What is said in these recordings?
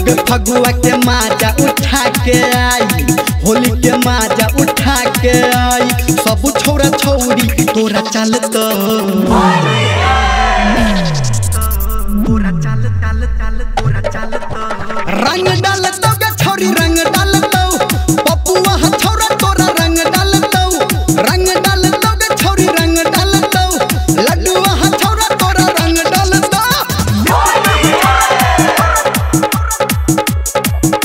अबे फगुआ के माजा उठा के आई, होली के माजा उठा के आई, सब छोरा छौरी तोरा चलतो रंग डालतो के छोरी रंग डालतो, पपुआ छोरा तोरा रंग डालतो, रंग डालतो के छोरी रंग डालतो, लड्डुआ छोरा तोरा रंग डालतो।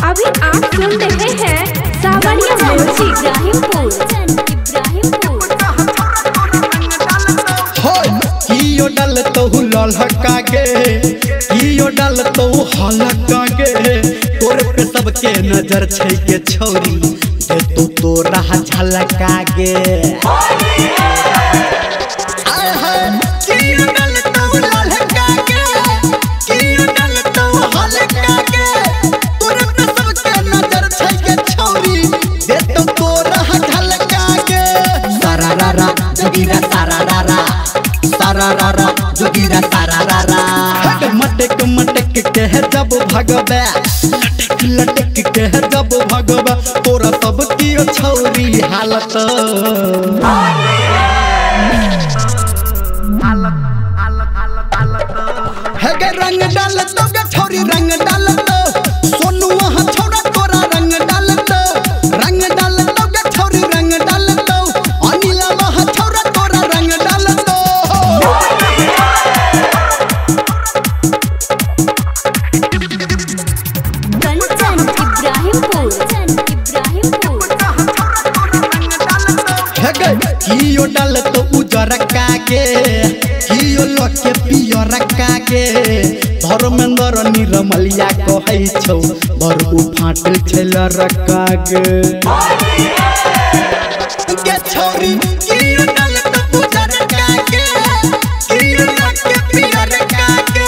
अभी आप सुन रहे हैं सावरिया म्यूजिक इब्राहिमपुर। कियो डालतो ललका के, कियो डालतो हलका के, तोरे पे सबके नजर छै के छौरी दे तो तोरा झलका के। कियो डालतो ललका के, कियो डालतो हलका के, तोरे पे सबके नजर छै के छौरी दे तो तोरा झलका के। सारारा जोगीरा सारारा, सारारा जोगीरा सारारा, मटक मटक के है जब भगवे, लटक लटक के है जब भगवे, तोरा सब की छौरी हालत है गे रंग डालतो गे छौरी रंग डालतो, सोनुआ छौरा तोरा रंग डालतो, रंग डालतो गे छौरी रंग डालतो, अनिलवा छौरा तोरा रंग डालतो। कियो डालतो उजर के, कियो लके पियर के, धर्मेंद्र निरमलिया कहै छौ बर फाटल छल रक्का गे छौरी। कियो डालतो उजर के, कियो लके पियर के,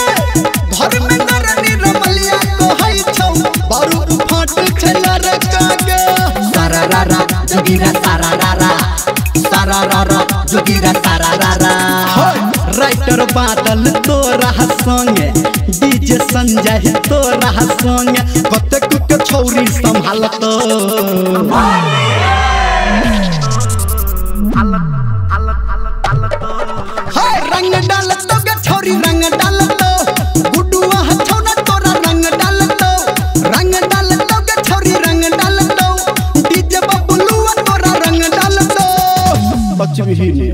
धर्मेंद्र निरमलिया कहै छौ बर फाटल छल रक्का गे। सारारा जोगीरा सारारा, सारारा जोगीरा सारारा, राइटर बादल तोरा संगे, डीजे संजय तोरा संगे, कतेक के छौरी संभालतो रंग डालतो के छौरी रंग डालतो, गुड्डुआ छौरा तोरा रंग डालतो, रंग डालतो के छौरी रंग डालतो, डीजे बबलुआ तोरा रंग डालतो। बच भी नहीं